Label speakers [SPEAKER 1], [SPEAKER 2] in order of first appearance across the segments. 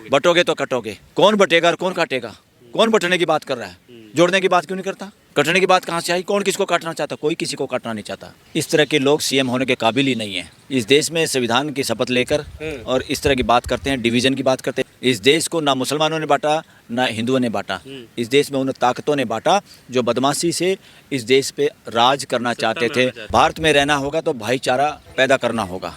[SPEAKER 1] बटोगे तो कटोगे, कौन बटेगा और कौन काटेगा? कौन बटने की बात कर रहा है? जोड़ने की बात क्यों नहीं करता? कटने की बात कहाँ से आई? कौन किसको काटना चाहता? कोई किसी को काटना नहीं चाहता। इस तरह के लोग सीएम होने के काबिल ही नहीं है। इस देश में संविधान की शपथ लेकर और इस तरह की बात करते हैं, डिवीजन की बात करते हैं। इस देश को ना मुसलमानों ने बांटा, ना हिंदुओं ने बांटा। इस देश में उन ताकतों ने बांटा जो बदमाशी से इस देश पे राज करना चाहते थे। भारत में रहना होगा तो भाईचारा पैदा करना होगा।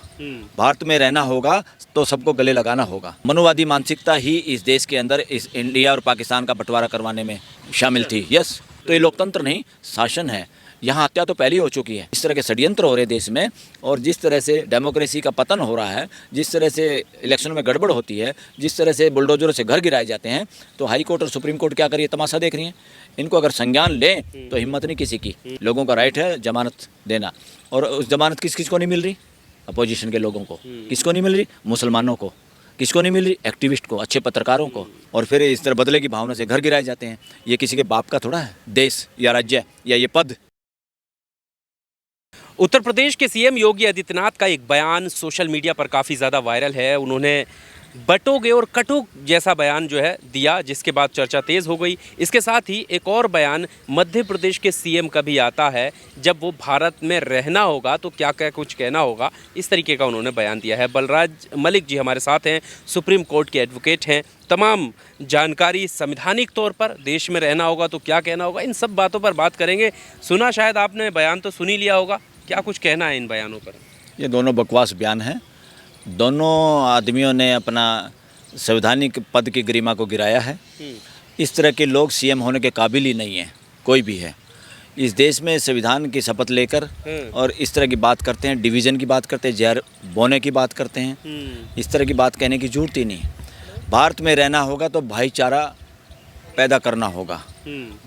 [SPEAKER 1] भारत में रहना होगा तो सबको गले लगाना होगा। मनुवादी मानसिकता ही इस देश के अंदर इस इंडिया और पाकिस्तान का बंटवारा करवाने में शामिल थी। यस, तो ये लोकतंत्र नहीं, शासन है। यहाँ हत्या तो पहले ही हो चुकी है। इस तरह के षड्यंत्र हो रहे देश में, और जिस तरह से डेमोक्रेसी का पतन हो रहा है, जिस तरह से इलेक्शन में गड़बड़ होती है, जिस तरह से बुलडोजरों से घर गिराए जाते हैं, तो हाई कोर्ट और सुप्रीम कोर्ट क्या करिए, तमाशा देख रही है। इनको अगर संज्ञान लें तो हिम्मत नहीं किसी की। लोगों का राइट है जमानत देना, और उस जमानत किस किस को नहीं मिल रही? अपोजिशन के लोगों को। किसको नहीं मिल रही? मुसलमानों को। किसको नहीं मिल रही? एक्टिविस्ट को, अच्छे पत्रकारों को। और फिर इस तरह बदले की भावना से घर गिराए जाते हैं। ये किसी के बाप का थोड़ा है देश या राज्य या ये पद।
[SPEAKER 2] उत्तर प्रदेश के सीएम योगी आदित्यनाथ का एक बयान सोशल मीडिया पर काफ़ी ज़्यादा वायरल है। उन्होंने बटोगे और कटो जैसा बयान जो है दिया, जिसके बाद चर्चा तेज़ हो गई। इसके साथ ही एक और बयान मध्य प्रदेश के सीएम का भी आता है, जब वो भारत में रहना होगा तो क्या क्या कुछ कहना होगा, इस तरीके का उन्होंने बयान दिया है। बलराज मलिक जी हमारे साथ हैं, सुप्रीम कोर्ट के एडवोकेट हैं। तमाम जानकारी संवैधानिक तौर पर देश में रहना होगा तो क्या कहना होगा, इन सब बातों पर बात करेंगे। सुना शायद आपने, बयान तो सुन ही लिया होगा, क्या कुछ कहना है इन बयानों पर?
[SPEAKER 1] ये दोनों बकवास बयान हैं। दोनों आदमियों ने अपना संवैधानिक पद की गरिमा को गिराया है। इस तरह के लोग सीएम होने के काबिल ही नहीं है, कोई भी है। इस देश में संविधान की शपथ लेकर और इस तरह की बात करते हैं, डिवीज़न की बात करते हैं, जहर बोने की बात करते हैं। इस तरह की बात कहने की जरूरत ही नहीं। भारत में रहना होगा तो भाईचारा पैदा करना होगा।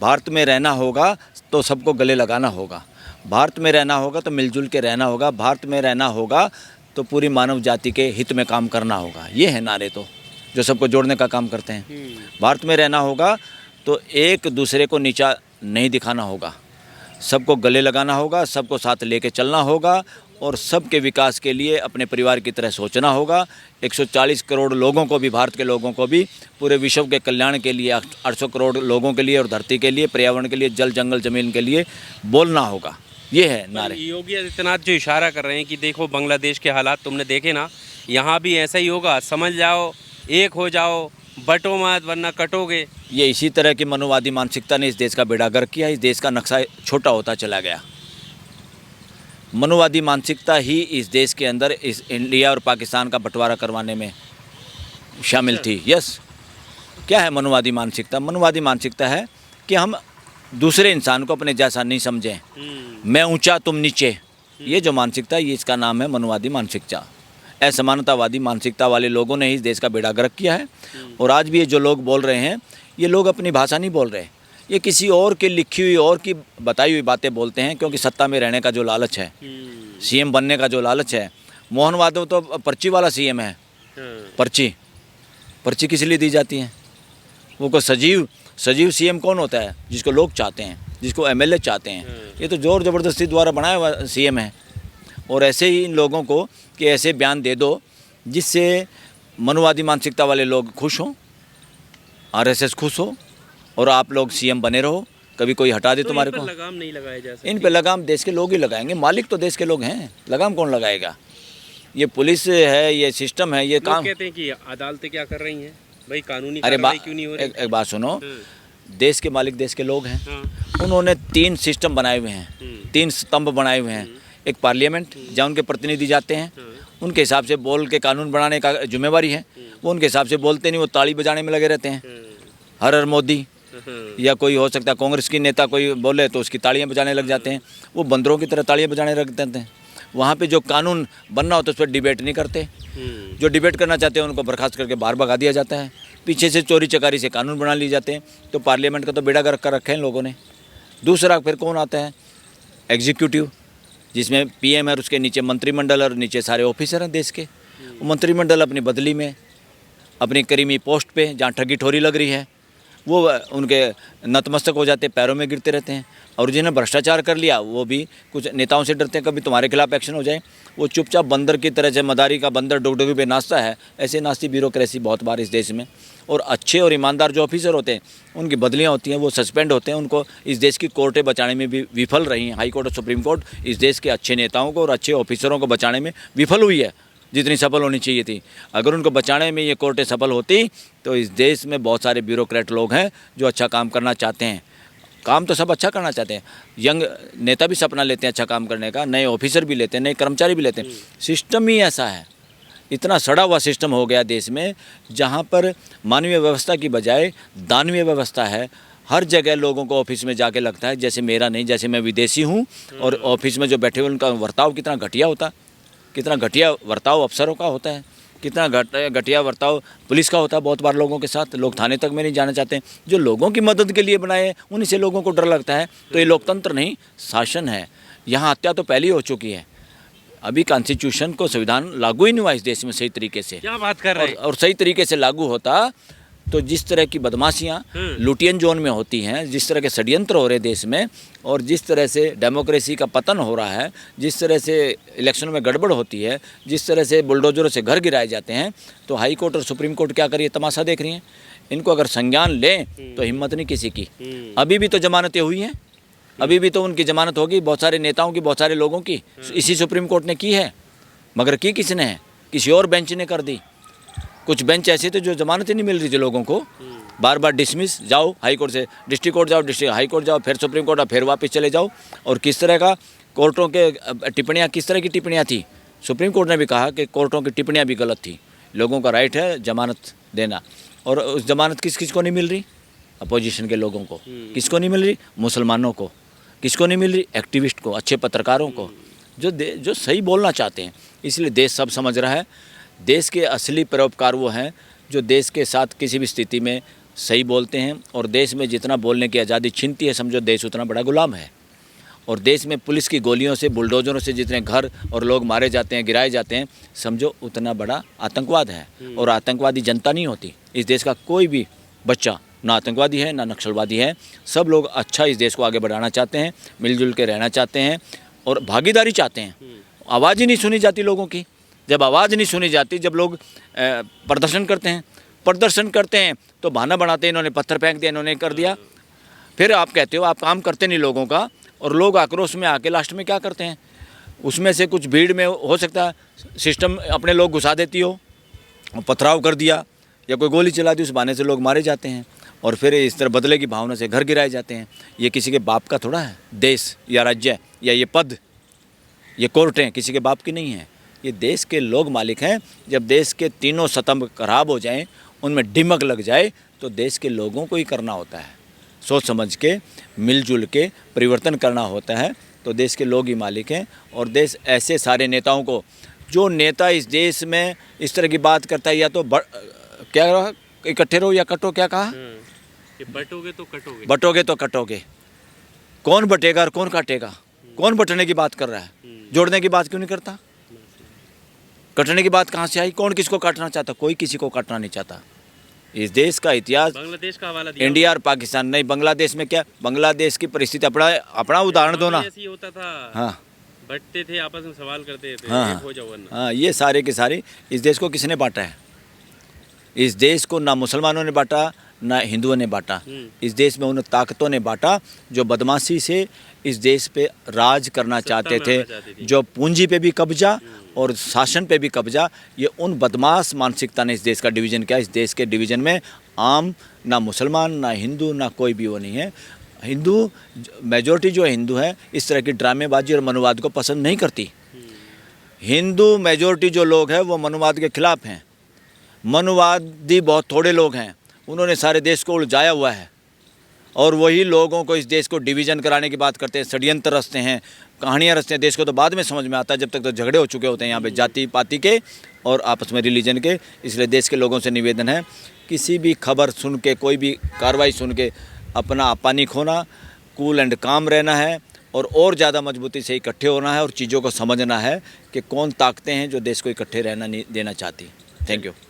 [SPEAKER 1] भारत में रहना होगा तो सबको गले लगाना होगा। भारत में रहना होगा तो मिलजुल के रहना होगा। भारत में रहना होगा तो पूरी मानव जाति के हित में काम करना होगा। ये है नारे तो जो सबको जोड़ने का काम करते हैं। भारत में रहना होगा तो एक दूसरे को नीचा नहीं दिखाना होगा, सबको गले लगाना होगा, सबको साथ लेके चलना होगा और सबके विकास के लिए अपने परिवार की तरह सोचना होगा। 140 करोड़ लोगों को भी, भारत के लोगों को भी, पूरे विश्व के कल्याण के लिए, 800 करोड़ लोगों के लिए और धरती के लिए, पर्यावरण के लिए, जल जंगल ज़मीन के लिए बोलना होगा। ये है नारे।
[SPEAKER 2] योगी आदित्यनाथ जो इशारा कर रहे हैं कि देखो बांग्लादेश के हालात तुमने देखे ना, यहाँ भी ऐसा ही होगा, समझ जाओ, एक हो जाओ, बटो मत वरना कटोगे।
[SPEAKER 1] ये इसी तरह की मनुवादी मानसिकता ने इस देश का बेड़ा गर्क किया। इस देश का नक्शा छोटा होता चला गया। मनुवादी मानसिकता ही इस देश के अंदर इस इंडिया और पाकिस्तान का बंटवारा करवाने में शामिल थी। यस, क्या है मनुवादी मानसिकता? मनुवादी मानसिकता है कि हम दूसरे इंसान को अपने जैसा नहीं समझें, मैं ऊंचा तुम नीचे। ये जो मानसिकता है, ये इसका नाम है मनुवादी मानसिकता। असमानतावादी मानसिकता वाले लोगों ने इस देश का बेड़ा गर्क किया है। और आज भी ये जो लोग बोल रहे हैं, ये लोग अपनी भाषा नहीं बोल रहे, ये किसी और की लिखी हुई और की बताई हुई बातें बोलते हैं, क्योंकि सत्ता में रहने का जो लालच है, सीएम बनने का जो लालच है। मोहन यादव तो पर्ची वाला सीएम है। पर्ची किस लिए दी जाती है? वो को सजीव सीएम कौन होता है? जिसको लोग चाहते हैं, जिसको एमएलए चाहते हैं। ये तो जोर ज़बरदस्ती द्वारा बनाया हुआ सीएम है। और ऐसे ही इन लोगों को कि ऐसे बयान दे दो जिससे मनुवादी मानसिकता वाले लोग खुश हों, आरएसएस खुश हो, और आप लोग सीएम बने रहो, कभी कोई हटा दे तुम्हारे को।
[SPEAKER 2] लगाम नहीं लगाया जा सकती।
[SPEAKER 1] इन पे लगाम देश के लोग ही लगाएंगे। मालिक तो देश के लोग हैं, लगाम कौन लगाएगा? ये पुलिस है, ये सिस्टम है, ये काम।
[SPEAKER 2] कहते हैं कि अदालतें क्या कर रही हैं भाई, कानूनी
[SPEAKER 1] अरे
[SPEAKER 2] कार्रवाई क्यों नहीं हो रही?
[SPEAKER 1] एक बात सुनो, देश के मालिक देश के लोग हैं। उन्होंने 3 सिस्टम बनाए हुए हैं, 3 स्तंभ बनाए हुए हैं। एक पार्लियामेंट, जहाँ उनके प्रतिनिधि जाते हैं, उनके हिसाब से बोल के कानून बनाने का जिम्मेवारी है। वो उनके हिसाब से बोलते नहीं, वो ताली बजाने में लगे रहते हैं। हर हर मोदी, या कोई हो सकता है कांग्रेस की नेता कोई बोले तो उसकी तालियां बजाने लग जाते हैं। वो बंदरों की तरह तालियां बजाने लग जाते हैं। वहाँ पे जो कानून बनना होता है उस पर डिबेट नहीं करते। जो डिबेट करना चाहते हैं उनको बर्खास्त करके बाहर भगा दिया जाता है। पीछे से चोरी चकारी से कानून बना लिए जाते हैं। तो पार्लियामेंट का तो बेड़ा गर्क कर रखे हैं लोगों ने। दूसरा फिर कौन आता है? एग्जीक्यूटिव, जिसमें पीएम है और उसके नीचे मंत्रिमंडल और नीचे सारे ऑफिसर हैं देश के। वो मंत्रिमंडल अपनी बदली में, अपनी करीमी पोस्ट पे जहाँ ठगी ठोरी लग रही है, वो उनके नतमस्तक हो जाते, पैरों में गिरते रहते हैं। और जिन्हें भ्रष्टाचार कर लिया वो भी कुछ नेताओं से डरते हैं, कभी तुम्हारे खिलाफ एक्शन हो जाए। वो चुपचाप बंदर की तरह से, मदारी का बंदर डुगडुगी पे नाचता है, ऐसे नाचती ब्यूरोक्रेसी बहुत बार इस देश में। और अच्छे और ईमानदार जो ऑफिसर होते हैं उनकी बदलियां होती हैं, वो सस्पेंड होते हैं। उनको इस देश की कोर्टें बचाने में भी विफल रही हैं। हाई कोर्ट और सुप्रीम कोर्ट इस देश के अच्छे नेताओं को और अच्छे ऑफिसरों को बचाने में विफल हुई है जितनी सफल होनी चाहिए थी। अगर उनको बचाने में ये कोर्टें सफल होती तो इस देश में बहुत सारे ब्यूरोक्रेट लोग हैं जो अच्छा काम करना चाहते हैं। काम तो सब अच्छा करना चाहते हैं, यंग नेता भी सपना लेते हैं अच्छा काम करने का, नए ऑफिसर भी लेते हैं, नए कर्मचारी भी लेते हैं। सिस्टम ही ऐसा है, इतना सड़ा हुआ सिस्टम हो गया देश में, जहाँ पर मानवीय व्यवस्था की बजाय दानवीय व्यवस्था है। हर जगह लोगों को ऑफिस में जाके लगता है जैसे मेरा नहीं, जैसे मैं विदेशी हूँ। और ऑफिस में जो बैठे हुए उनका बर्ताव कितना घटिया होता, कितना घटिया बर्ताव अफसरों का होता है, कितना घटिया बर्ताव पुलिस का होता है बहुत बार लोगों के साथ। लोग थाने तक में नहीं जाना चाहते। जो लोगों की मदद के लिए बनाए उन्हीं से लोगों को डर लगता है। तो ये लोकतंत्र नहीं, शासन है। यहाँ हत्या तो पहले ही हो चुकी है। अभी कॉन्स्टिट्यूशन को, संविधान लागू ही नहीं हुआ इस देश में सही तरीके से।
[SPEAKER 2] क्या बात कर रहे हैं?
[SPEAKER 1] और सही तरीके से लागू होता तो जिस तरह की बदमाशियाँ लुटियन जोन में होती हैं, जिस तरह के षड्यंत्र हो रहे देश में, और जिस तरह से डेमोक्रेसी का पतन हो रहा है, जिस तरह से इलेक्शन में गड़बड़ होती है, जिस तरह से बुलडोजरों से घर गिराए जाते हैं, तो हाई कोर्ट और सुप्रीम कोर्ट क्या करिए, तमाशा देख रही हैं। इनको अगर संज्ञान लें तो हिम्मत नहीं किसी की। अभी भी तो जमानतें हुई हैं, अभी भी तो उनकी जमानत होगी, बहुत सारे नेताओं की, बहुत सारे लोगों की इसी सुप्रीम कोर्ट ने की है। मगर की किसने है? किसी और बेंच ने कर दी। कुछ बेंच ऐसे थे जो जमानत ही नहीं मिल रही थी लोगों को, बार बार डिसमिस, जाओ हाई कोर्ट से डिस्ट्रिक्ट कोर्ट जाओ, डिस्ट्रिक्ट हाई कोर्ट जाओ, फिर सुप्रीम कोर्ट, फिर वापस चले जाओ। और किस तरह का कोर्टों के टिप्पणियाँ, किस तरह की टिप्पणियाँ थी। सुप्रीम कोर्ट ने भी कहा कि कोर्टों की टिप्पणियाँ भी गलत थी। लोगों का राइट है जमानत देना, और उस जमानत किस को नहीं मिल रही? अपोजिशन के लोगों को। किसको नहीं मिल रही? मुसलमानों को। किसको नहीं मिल रही? एक्टिविस्ट को, अच्छे पत्रकारों को, जो सही बोलना चाहते हैं। इसलिए देश सब समझ रहा है। देश के असली परोपकार वो हैं जो देश के साथ किसी भी स्थिति में सही बोलते हैं। और देश में जितना बोलने की आज़ादी छीनती है, समझो देश उतना बड़ा गुलाम है। और देश में पुलिस की गोलियों से, बुलडोजरों से जितने घर और लोग मारे जाते हैं, गिराए जाते हैं, समझो उतना बड़ा आतंकवाद है। और आतंकवादी जनता नहीं होती। इस देश का कोई भी बच्चा ना आतंकवादी है ना नक्सलवादी है। सब लोग अच्छा इस देश को आगे बढ़ाना चाहते हैं, मिलजुल के रहना चाहते हैं और भागीदारी चाहते हैं। आवाज़ ही नहीं सुनी जाती लोगों की। जब आवाज़ नहीं सुनी जाती, जब लोग प्रदर्शन करते हैं तो बहाना बनाते हैं, इन्होंने पत्थर फेंक दिया, इन्होंने कर दिया। फिर आप कहते हो आप काम करते नहीं लोगों का, और लोग आक्रोश में आके लास्ट में क्या करते हैं? उसमें से कुछ भीड़ में हो सकता है सिस्टम अपने लोग घुसा देती हो, पथराव कर दिया या कोई गोली चला दी, उस बहाने से लोग मारे जाते हैं। और फिर इस तरह बदले की भावना से घर गिराए जाते हैं। ये किसी के बाप का थोड़ा है देश या राज्य या ये पद, ये कोर्टें किसी के बाप की नहीं है। ये देश के लोग मालिक हैं। जब देश के तीनों स्तंभ खराब हो जाएं, उनमें डिमक लग जाए, तो देश के लोगों को ही करना होता है। सोच समझ के, मिलजुल के परिवर्तन करना होता है। तो देश के लोग ही मालिक हैं। और देश ऐसे सारे नेताओं को, जो नेता इस देश में इस तरह की बात करता है, या तो क्या रहा, इकट्ठे रहो या कटो, क्या कहा?
[SPEAKER 2] बटोगे तो कटोगे।
[SPEAKER 1] बटोगे तो कटोगे। कौन बटेगा और कौन काटेगा? कौन बटने की बात कर रहा है? जोड़ने की बात क्यों नहीं करता? कटने की बात कहाँ से आई? कौन किसको काटना चाहता? कोई किसी को काटना नहीं चाहता। इस देश का इतिहास,
[SPEAKER 2] बांग्लादेश का हवाला दिया,
[SPEAKER 1] इंडिया और पाकिस्तान नहीं, बांग्लादेश में क्या, बांग्लादेश की परिस्थिति अपना उदाहरण दो ना।
[SPEAKER 2] ऐसे ही होता था।
[SPEAKER 1] हाँ,
[SPEAKER 2] बटते थे, आपस में सवाल करते थे,
[SPEAKER 1] हाँ,
[SPEAKER 2] एक हो जाओ वरना।
[SPEAKER 1] हाँ, ये सारे के सारे इस देश को किसने बांटा है? इस देश को ना मुसलमानों ने बांटा ना हिंदुओं ने बांटा। इस देश में उन ताकतों ने बांटा जो बदमाशी से इस देश पे राज करना चाहते थे, जो पूंजी पे भी कब्जा और शासन पे भी कब्जा। ये उन बदमाश मानसिकता ने इस देश का डिवीज़न किया। इस देश के डिवीज़न में आम ना मुसलमान ना हिंदू ना कोई भी वो नहीं है। हिंदू मेजॉरिटी जो हिंदू है इस तरह की ड्रामेबाजी और मनुवाद को पसंद नहीं करती। हिंदू मेजॉरिटी जो लोग हैं वो मनुवाद के खिलाफ हैं। मनुवादी बहुत थोड़े लोग हैं, उन्होंने सारे देश को उलझाया हुआ है। और वही लोगों को इस देश को डिवीज़न कराने की बात करते हैं, षड्यंत्र रचते हैं, कहानियाँ रचते हैं। देश को तो बाद में समझ में आता है, जब तक तो झगड़े हो चुके होते हैं यहाँ पे जाति पाति के और आपस में रिलीजन के। इसलिए देश के लोगों से निवेदन है, किसी भी खबर सुन के, कोई भी कार्रवाई सुन के अपना आपा नहीं खोना, कूल एंड काम रहना है और ज़्यादा मजबूती से इकट्ठे होना है और चीज़ों को समझना है कि कौन ताकतें हैं जो देश को इकट्ठे रहना नहीं देना चाहती। Thank you.